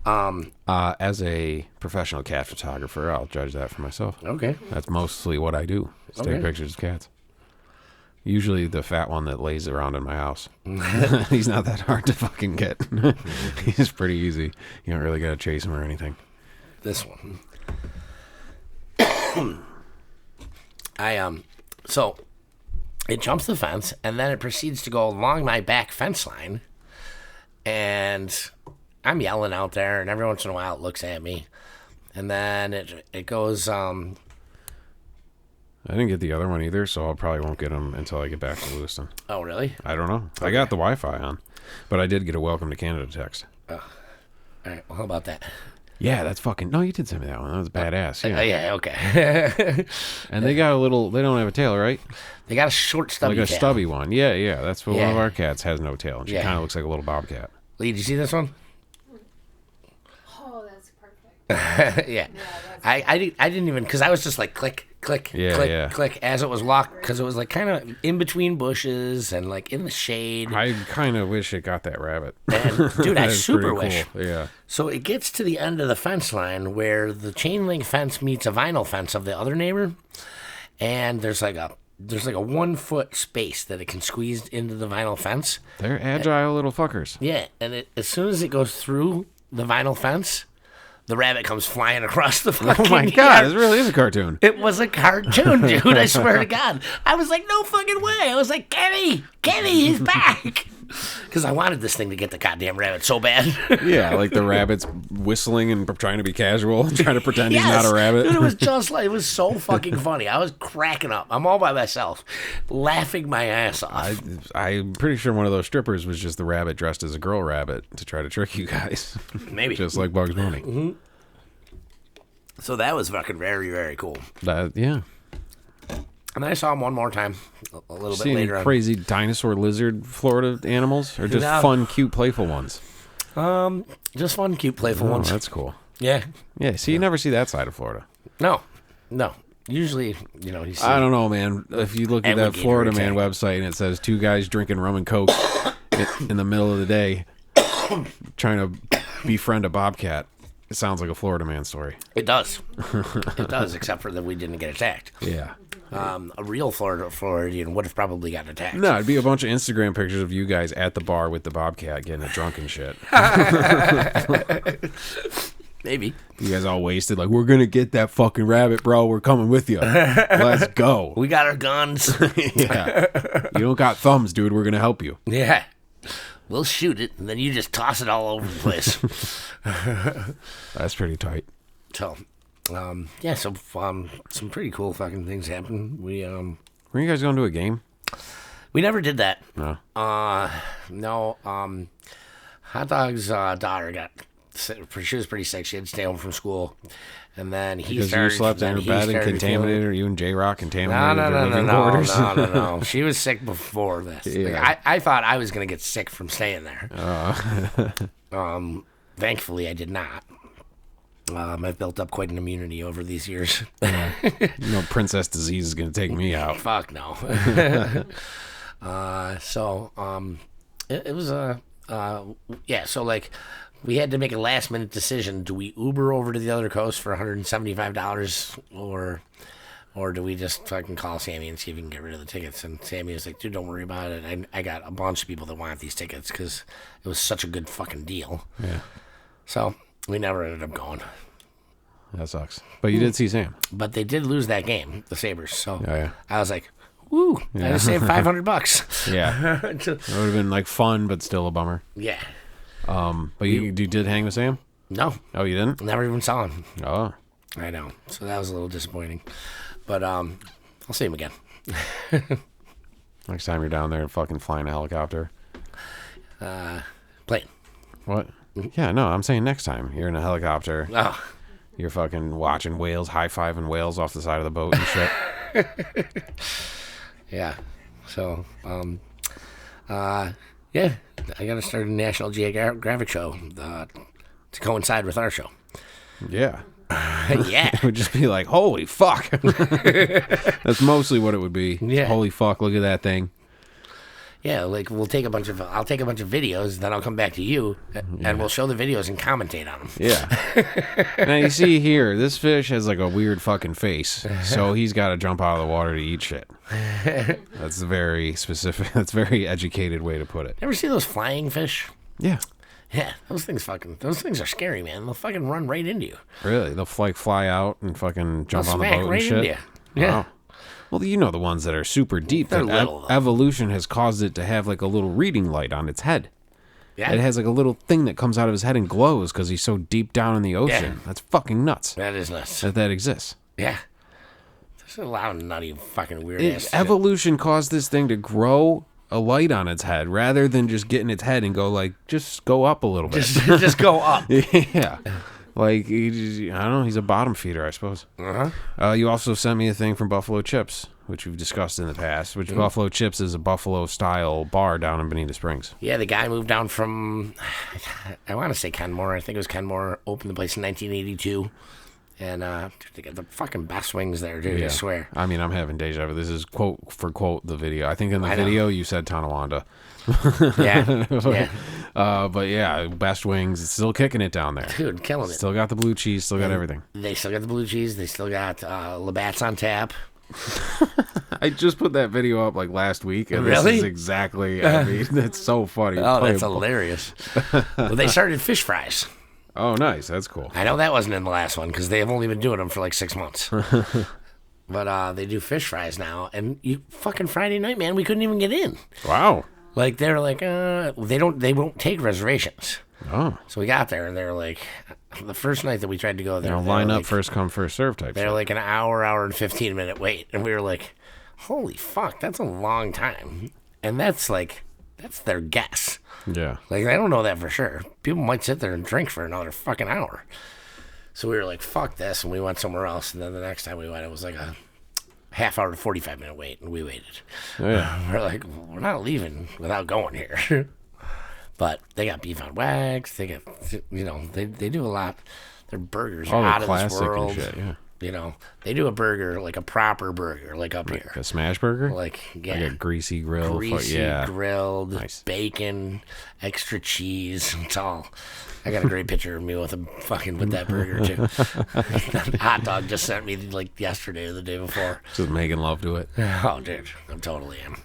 As a professional cat photographer, I'll judge that for myself.
Okay.
That's mostly what I do. Is take
Okay.
pictures of cats. Usually the fat one that lays around in my house. He's not that hard to fucking get. He's pretty easy. You don't really gotta chase him or anything.
This one. So it jumps the fence and then it proceeds to go along my back fence line, and I'm yelling out there, and every once in a while it looks at me, and then it goes
I didn't get the other one either, so I probably won't get him until I get back to Lewiston.
oh really?
I don't know. I got the Wi-Fi on, but I did get a welcome to Canada text.
All right, well, how about that?
Yeah, that's fucking. No, you did send me that one. That was badass. Yeah.
Yeah, okay.
And they got a little. They don't have a tail, right?
They got a short stubby
Like a
tail.
stubby one. Yeah, yeah. That's what one of
Yeah.
our cats has no tail, and she
Yeah.
kind of looks like a little bobcat.
Lee, did you see this one?
Oh, that's perfect.
Yeah. I didn't even, because I was just like click, click,
Yeah,
click,
yeah.
click as it was locked, because it was like kind of in between bushes and like in the shade.
I kind of wish it got that rabbit.
And, dude, I
That's
super
pretty
wish.
cool. Yeah.
So it gets to the end of the fence line where the chain link fence meets a vinyl fence of the other neighbor, and there's like a 1 foot space that it can squeeze into the vinyl fence.
They're agile little fuckers.
Yeah, and as soon as it goes through the vinyl fence, the rabbit comes flying across the fucking
Oh my
yard.
god, this really is a cartoon.
It was a cartoon, dude. I swear to God. I was like, no fucking way. I was like, Kenny, he's back. Because I wanted this thing to get the goddamn rabbit so bad.
Yeah, like the rabbit's whistling and trying to be casual, trying to pretend he's not a rabbit.
Dude, it was just like, it was so fucking funny. I was cracking up. I'm all by myself, laughing my ass off.
I'm pretty sure one of those strippers was just the rabbit dressed as a girl rabbit to try to trick you guys.
Maybe.
Just like Bugs Bunny.
So that was fucking very, very cool.
Yeah.
And I saw him one more time a little bit
See any
later on.
crazy dinosaur lizard Florida animals? Or just
No.
fun, cute, playful ones?
Just fun, cute, playful
Oh,
ones.
that's cool.
Yeah.
Yeah, see, you never see that side of Florida.
No. Usually, you see.
I don't know, man. If you look at that
Alligator
Florida Man
attack.
website and it says 2 guys drinking rum and coke in the middle of the day trying to befriend a bobcat, it sounds like a Florida Man story.
It does. It does, except for that we didn't get attacked.
Yeah.
A real Floridian would have probably gotten attacked.
No, it'd be a bunch of Instagram pictures of you guys at the bar with the bobcat getting it drunk and shit.
Maybe.
You guys all wasted, like, we're gonna get that fucking rabbit, bro. We're coming with you. Let's go.
We got our guns.
Yeah. You don't got thumbs, dude. We're gonna help you.
Yeah. We'll shoot it, and then you just toss it all over the place.
That's pretty tight.
So, yeah, so some pretty cool fucking things happened.
Were you guys going to a game?
We never did that.
No.
No. Hot Dog's daughter got sick. She was pretty sick. She had to stay home from school, and then he
Because
started.
you slept in
then
her
he
bed and
started
contaminated
feeling-
her. You and J-Rock contaminated
No,
her living quarters.
no. She was sick before this. Like,
Yeah.
I thought I was gonna get sick from staying there. Thankfully, I did not. I've built up quite an immunity over these years.
You know, princess disease is going to take me out.
Fuck no. It was yeah. So like, we had to make a last minute decision. Do we Uber over to the other coast for $175, or do we just fucking call Sammy and see if we can get rid of the tickets? And Sammy was like, dude, don't worry about it. I got a bunch of people that want these tickets because it was such a good fucking deal.
Yeah.
So we never ended up going.
That sucks. But you did see Sam.
But they did lose that game, the Sabres. So
Yeah.
I was like, woo, I just saved $500.
Yeah. It would have been like fun, but still a bummer.
Yeah.
But you did hang with Sam?
No,
Oh, you didn't?
never even saw him.
Oh.
I know. So that was a little disappointing. But I'll see him again.
Next time you're down there fucking flying a helicopter.
Plane.
What? Yeah, no, I'm saying next time you're in a helicopter.
Oh,
You're fucking watching whales, high-fiving whales off the side of the boat and shit.
yeah. So, yeah, I got to start a National Geographic show to coincide with our show.
Yeah.
Yeah.
It would just be like, holy fuck. That's mostly what it would be.
Yeah.
Holy fuck, look at that thing.
Yeah, like I'll take a bunch of videos, then I'll come back to you, and we'll show the videos and commentate on them.
Yeah. Now you see here, this fish has like a weird fucking face, so he's got to jump out of the water to eat shit. That's very specific. That's a very educated way to put it.
Ever see those flying fish?
Yeah.
Yeah, those things are scary, man. They'll fucking run right into you.
Really? They'll fly out and fucking jump
They'll
on the
smack
boat
right
and shit?
into you. Yeah.
Wow. Well, you know the ones that are super deep.
They're
that
little, though.
evolution has caused it to have like a little reading light on its head.
Yeah,
It has like a little thing that comes out of his head and glows because he's so deep down in the ocean.
Yeah.
That's fucking nuts
that is nuts.
that exists.
Yeah, there's a lot of nutty fucking weird ass shit.
Evolution caused this thing to grow a light on its head rather than just getting its head and go like, just go up a little bit.
Just go up.
Yeah. Like, I don't know, he's a bottom feeder, I suppose. You also sent me a thing from Buffalo Chips, which we've discussed in the past, which Buffalo Chips is a Buffalo-style bar down in Bonita Springs.
Yeah, the guy moved down from, I want to say Kenmore. I think it was Kenmore. Opened the place in 1982. And they got the fucking best wings there, dude, I swear.
I mean, I'm having deja vu. This is quote for quote the video. I think in the
I know.
video you said Tonawanda.
Yeah, yeah.
But yeah, best wings. It's still kicking it down there.
Dude, killing it.
Still got the blue cheese. Still got everything.
They still got the blue cheese. They still got Labatt's on tap.
I just put that video up like last week, and
Really?
this is exactly. I mean, it's so funny.
Oh,
Play
that's
a-
hilarious. Well, they started fish fries.
Oh, nice. That's cool.
I know that wasn't in the last one because they've only been doing them for like 6 months. But they do fish fries now, and you fucking Friday night, man, we couldn't even get in.
Wow.
Like they're like, they won't take reservations.
Oh.
So we got there, and they're like, the first night that we tried to go there,
Line up,
like,
first come, first serve type
they're
shit.
like an hour and 15-minute wait, and we were like, holy fuck, that's a long time, and that's their guess.
Yeah.
Like, I don't know that for sure. People might sit there and drink for another fucking hour. So we were like, fuck this, and we went somewhere else. And then the next time we went, it was like a half hour to 45-minute wait, and we waited.
Oh, yeah.
We're like, we're not leaving without going here. But they got beef on wax. They got, they do a lot. Their burgers are out of this
classic
world.
and shit, yeah.
They do a burger, like a proper burger, like up here.
A smash burger?
Like, yeah.
Like a greasy grill.
Greasy, grilled,
Nice.
bacon, extra cheese. It's all. I got a great picture of me with that burger too. Hot dog just sent me like yesterday or the day before.
Just making love to it.
Oh, dude, I totally am.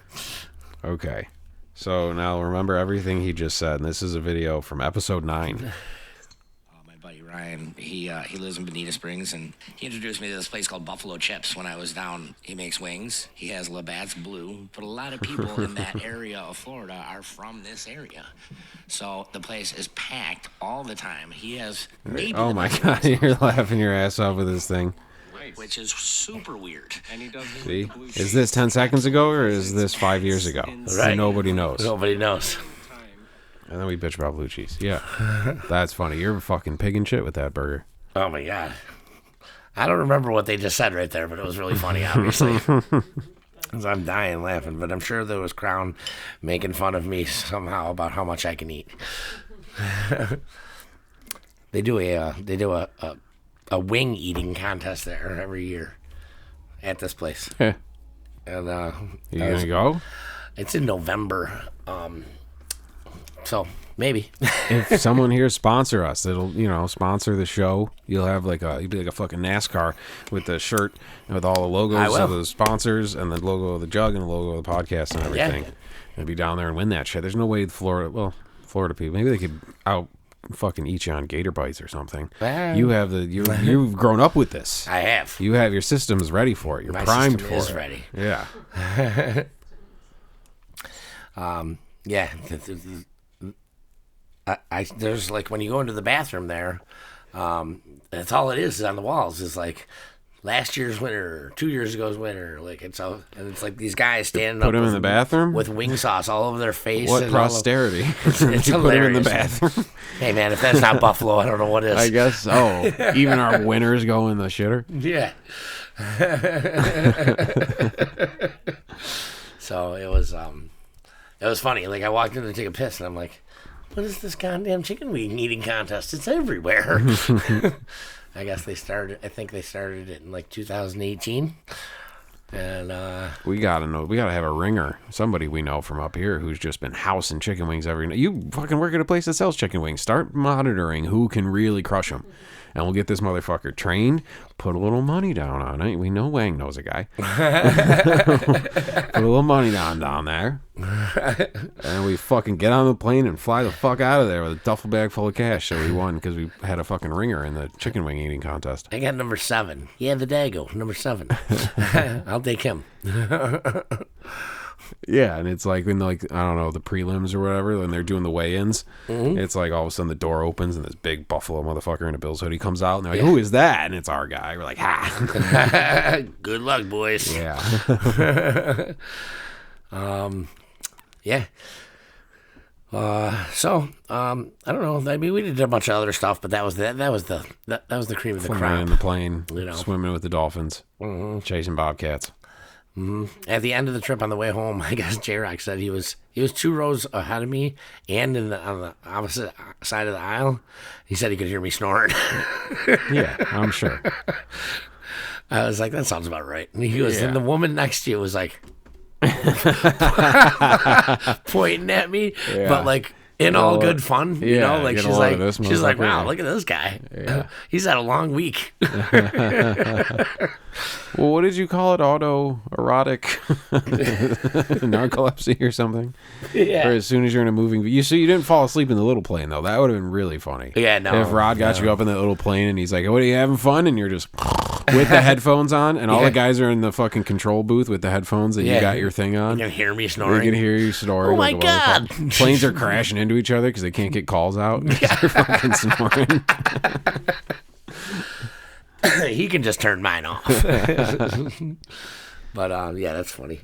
Okay. So now remember everything he just said. And this is a video from episode 9.
My buddy Ryan, he lives in Bonita Springs, and he introduced me to this place called Buffalo Chips when I was down. He makes wings. He has Labatt's Blue, but a lot of people in that area of Florida are from this area. So the place is packed all the time. He has maybe
Oh my god, you're laughing your ass off with this thing.
which is super weird.
See? Is this 10 seconds ago or is this 5 years ago?
Right.
Nobody knows.
Nobody knows.
And then we bitch about blue cheese. Yeah. That's funny. You're fucking pigging shit with that burger.
Oh my god. I don't remember what they just said right there, but it was really funny, obviously. 'Cause I'm dying laughing, but I'm sure there was Crown making fun of me somehow about how much I can eat. They do a wing eating contest there every year at this place.
Yeah.
And
You gonna go?
it's in November. So maybe.
If someone here sponsor us, it'll sponsor the show. You'll have you'll be like a fucking NASCAR with the shirt and with all the logos of the sponsors and the logo of the jug and the logo of the podcast and everything.
Yeah.
And be down there and win that shit. There's no way Florida people, maybe they could fucking eat you on gator bites or something. You've grown up with this.
I have.
You have your systems ready for it. You're
My
primed
system
for
is
it.
ready.
Yeah.
Yeah. There's like when you go into the bathroom there, that's all it is on the walls. Is like last year's winner, 2 years ago's winner. Like it's like these guys standing
Put
up
him in the bathroom
with wing sauce all over their face.
What
and
posterity?
It's
You put him in the
hilarious.
bathroom.
Hey man, if that's not Buffalo, I don't know what is.
I guess. Oh, even our winners go in the shitter.
Yeah. So it was funny. Like I walked in to take a piss, and I'm like, "What is this goddamn chicken wing eating contest? It's everywhere." I guess they started. I think they started it in like 2018, and
We gotta know. We gotta have a ringer. Somebody we know from up here who's just been housing chicken wings every night. You fucking work at a place that sells chicken wings. Start monitoring who can really crush them, and we'll get this motherfucker trained. Put a little money down on it. We know Wang knows a guy. Put a little money down there, and we fucking get on the plane and fly the fuck out of there with a duffel bag full of cash. So we won because we had a fucking ringer in the chicken wing eating contest.
I got number 7. Yeah, the Dago, number 7. I'll take him.
Yeah, and it's like when I don't know, the prelims or whatever, when they're doing the weigh-ins, it's like all of a sudden the door opens and this big buffalo motherfucker in a Bill's hoodie comes out and they're like, "Who is that?" And it's our guy. We're like, "Ha!"
Good luck, boys.
Yeah.
Yeah. So I don't know. I mean, we did a bunch of other stuff, but that was the cream of the
Flying
crop.
in the plane,
You know.
swimming with the dolphins, chasing bobcats.
At the end of the trip on the way home, I guess J-Rock said he was 2 rows ahead of me and on the opposite side of the aisle. He said he could hear me snoring.
Yeah, I'm sure.
I was like, that sounds about right. And he goes,
Yeah.
and the woman next to you was like pointing at me,
Yeah.
but like in all good fun. You know, like
get a
she's
load
like,
of this
wow,
motherfucker.
look at this guy.
Yeah.
He's had a long week.
Well, what did you call it? Autoerotic narcolepsy or something?
Yeah.
Or as soon as you're in a moving, you didn't fall asleep in the little plane though. That would have been really funny.
Yeah, no.
If Rod got you up in that little plane and he's like, "What are you having fun?" and you're just with the headphones on, and all the guys are in the fucking control booth with the headphones, and you got your thing on.
You can hear me
They
snoring.
can hear you snoring.
Oh my
like a
God.
motherfucker. Planes are crashing into each other because they can't get calls out. They're fucking snoring.
He can just turn mine off. But yeah, that's funny.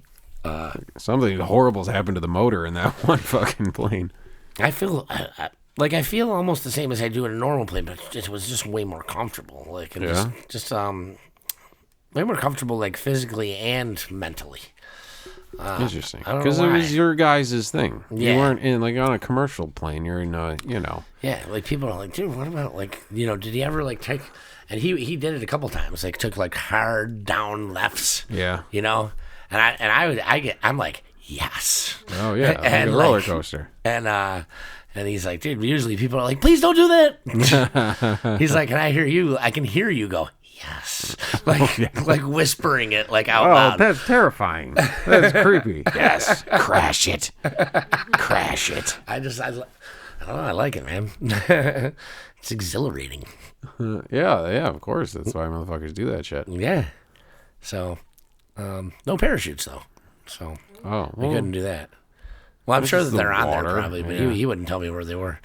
Something horrible's happened to the motor in that one fucking plane.
I feel I feel almost the same as I do in a normal plane, but it was just way more comfortable. Like just way more comfortable, like physically and mentally.
Interesting.
I don't know
Because it
why.
was your guys' thing.
Yeah.
You weren't in, like, on a commercial plane. You're in a,
Yeah, like people are like, dude, what about like, did he ever like take? And he did it a couple times. Like took like hard down lefts.
Yeah.
I'm like, yes.
Oh, yeah. Like
And,
a roller
like,
coaster.
And he's like, dude, usually people are like, please don't do that. He's like, I can hear you go, yes. Like whispering it like out loud.
That's terrifying. That's creepy. Yes. Crash it. Crash it.
I don't know, I like it, man. It's exhilarating.
Yeah, of course. That's why motherfuckers do that shit.
Yeah. So, no parachutes though. So
Oh,
we
well,
couldn't do that. Well, I'm
This
sure
is
that they're
the
on
water,
there probably, but
yeah.
he wouldn't tell me where they were.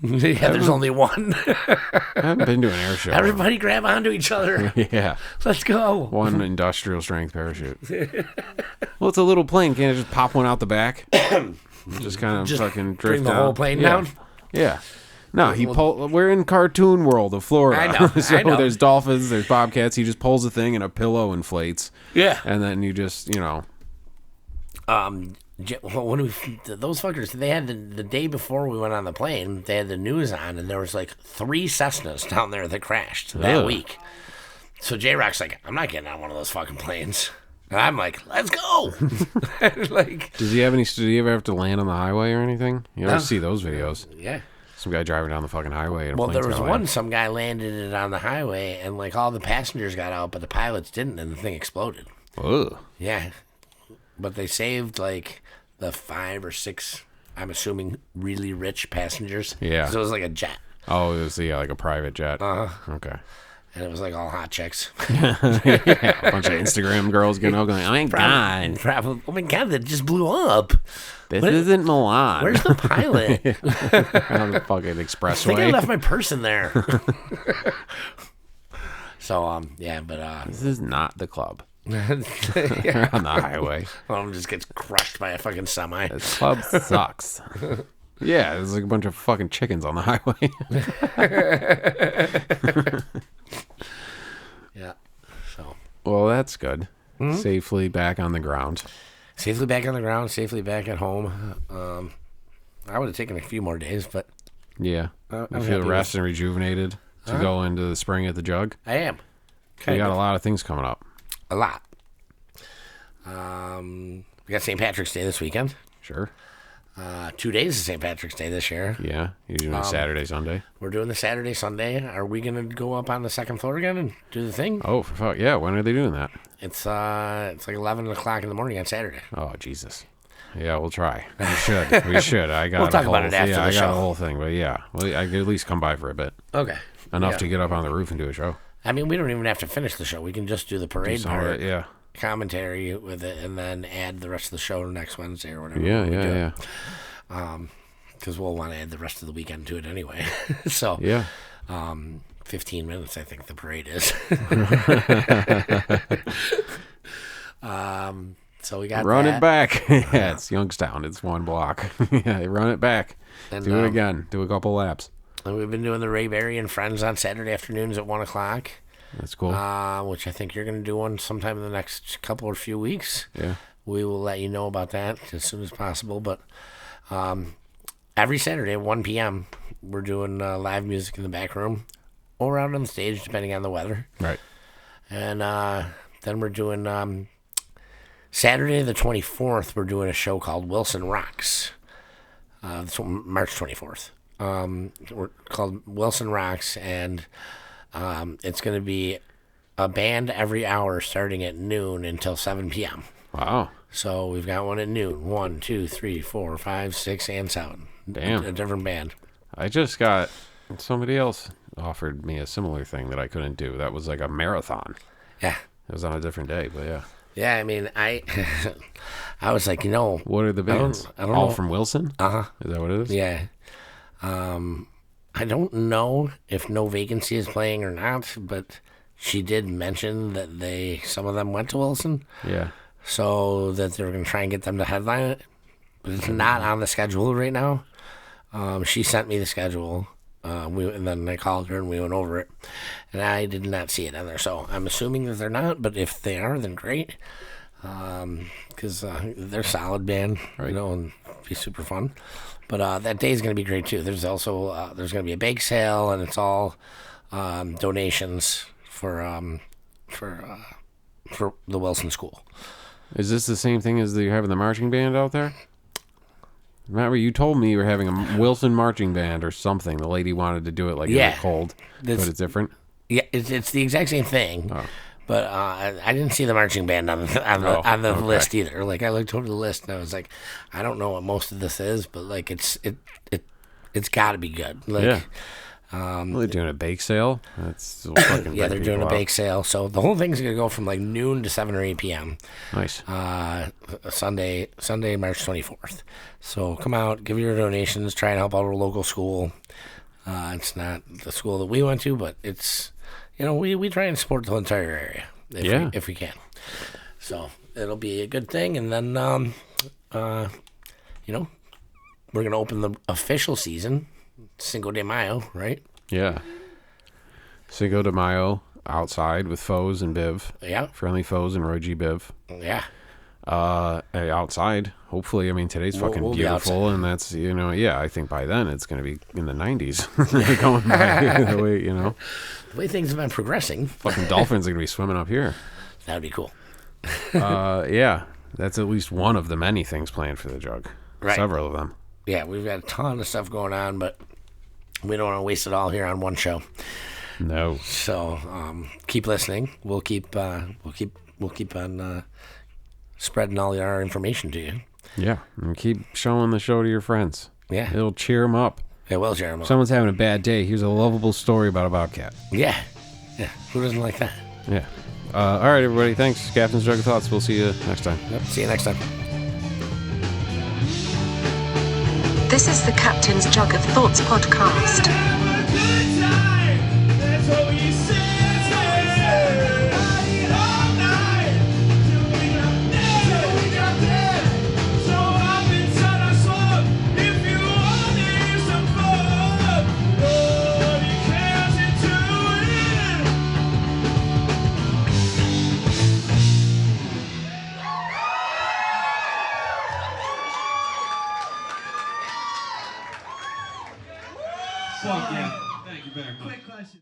Yeah, there's only one.
I haven't been to an air show.
Everybody grab onto each other.
Yeah.
Let's go.
One industrial strength parachute. Well, it's a little plane. Can't it just pop one out the back? Just kind of
Just
fucking drift
bring the
down?
whole plane
Yeah.
down?
Yeah. No, we're in cartoon world of Florida.
I know,
So
I know.
there's dolphins, there's bobcats. He just pulls a thing and a pillow inflates.
Yeah.
And then you just,
When those fuckers, they had the day before we went on the plane, they had the news on, and there was like 3 Cessnas down there that crashed that
Ugh.
week. So J-Rock's like, I'm not getting on one of those fucking planes. And I'm like, let's go. Like,
Does he ever have to land on the highway or anything? You always see those videos.
yeah.
Some guy driving down the fucking highway and a
Well,
plane's
there was
gonna land.
some guy landed it on the highway, and like all the passengers got out, but the pilots didn't, and the thing exploded.
Ugh.
Yeah. But they saved like the 5 or 6, I'm assuming, really rich passengers.
Yeah.
So it was like a jet.
Oh, it was like a private jet. Okay.
And it was like all hot chicks.
A bunch of Instagram girls getting up going, oh my God,
Probably, oh my God, that just blew up.
this isn't Milan.
Where's the pilot?
on the fucking
I think I
expressway?
left my purse in there. So, yeah, but
This is not the club.
yeah.
They're on the highway.
One of them just gets crushed by a fucking semi.
This club sucks. Yeah, there's like a bunch of fucking chickens on the highway.
Yeah. So,
Well, that's good.
Hmm?
Safely back on the ground.
safely back on the ground, safely back at home. I would have taken a few more days, but
Yeah.
I'm
You
happy
feel
with-
rested and rejuvenated to go into the spring at the jug.
I am.
We
Kind
got
of.
a lot of things coming up.
A lot. We got St. Patrick's Day this weekend.
Sure.
2 days of St. Patrick's Day this year.
Yeah. You're doing Saturday, Sunday.
We're doing the Saturday, Sunday. Are we gonna go up on the second floor again and do the thing?
Oh, for fuck. Yeah. When are they doing that?
It's like 11 o'clock in the morning on Saturday.
Oh, Jesus. Yeah, we'll try. We should. We should. I got
We'll
a
talk
whole,
about it after
yeah,
the
I got
show.
a whole thing, but yeah. Well, I could at least come by for a bit.
Okay.
Enough
Yeah.
to get up on the roof and do a show.
I mean, we don't even have to finish the show. We can just do the parade
Some of
part,
it, yeah.
commentary with it, and then add the rest of the show next Wednesday or whatever.
Yeah,
we do.
yeah.
Because we'll want to add the rest of the weekend to it anyway. So,
Yeah.
15 minutes, I think the parade is. So we got
Run
that.
it back. Yeah, it's Youngstown. It's one block. Yeah, run it back.
And,
Do it again. Do a couple laps.
And we've been doing the Ray Berry and Friends on Saturday afternoons at 1 o'clock,
That's cool.
which I think you're going to do one sometime in the next couple or few weeks.
Yeah.
We will let you know about that as soon as possible. But every Saturday at 1 p.m., we're doing live music in the back room or out on the stage, depending on the weather.
Right.
And then we're doing Saturday the 24th, we're doing a show called Wilson Rocks. It's March 24th. We're called Wilson Rocks, and it's going to be a band every hour starting at noon until 7 p.m.
Wow.
So we've got one at noon. 1, 2, 3, 4, 5, 6, and 7.
Damn.
A different band.
I just got somebody else offered me a similar thing that I couldn't do. That was like a marathon.
Yeah.
It was on a different day, but yeah.
Yeah, I mean, I was like,
What are the bands?
I don't
All
know.
from Wilson?
Uh-huh.
Is that what it is?
Yeah. I don't know if No Vacancy is playing or not, but she did mention that some of them went to Wilson,
Yeah.
so that they were going to try and get them to headline it. But it's not on the schedule right now. She sent me the schedule, and then I called her and we went over it, and I did not see it on there. So I'm assuming that they're not, but if they are, then great, because they're a solid band,
Right.
and be super fun. But that day is going to be great too. There's also there's going to be a bake sale, and it's all donations for the Wilson School.
Is this the same thing as you're having the marching band out there? Remember, you told me you were having a Wilson marching band or something. The lady wanted to do it like in
Yeah.
the cold, but it's different.
Yeah, it's the exact same thing.
Oh.
But I didn't see the marching band on the
okay.
list either. Like, I looked over the list and I was like, I don't know what most of this is, but like it's got to be good. Like,
Yeah. Well, they're doing a bake sale. That's fucking
yeah, they're
big
doing a
people
bake sale. So the whole thing's gonna go from like noon to 7 or 8 p.m.
out. Nice.
Sunday, March 24th. So come out, give your donations, try and help out a local school. It's not the school that we went to, but it's, we try and support the entire area if we can. So it'll be a good thing. And then, we're going to open the official season, Cinco de Mayo, right?
Yeah. Cinco de Mayo outside with Foes and Biv.
Yeah.
Friendly Foes and Roy G. Biv.
Yeah.
Outside, hopefully. I mean, today's fucking
we'll be
beautiful, and that's, I think by then it's going to be in the 90s. Going by the way,
The way things have been progressing.
fucking dolphins are going to be swimming up here.
That would be cool.
Yeah, that's at least one of the many things planned for the jug.
Right.
Several of them.
Yeah, we've got a ton of stuff going on, but we don't want to waste it all here on one show.
No.
So keep listening. We'll keep on spreading all our information to you.
Yeah, and keep showing the show to your friends.
Yeah.
It'll cheer them up.
It will, Jeremy.
Someone's having a bad day. Here's a lovable story about a bobcat.
Yeah. Who doesn't like that?
Yeah. All right, everybody. Thanks, Captain's Jug of Thoughts. We'll see you next time.
Yep. See you next time.
This is the Captain's Jug of Thoughts podcast.
Fuck yeah. Thank you very much. Quick question.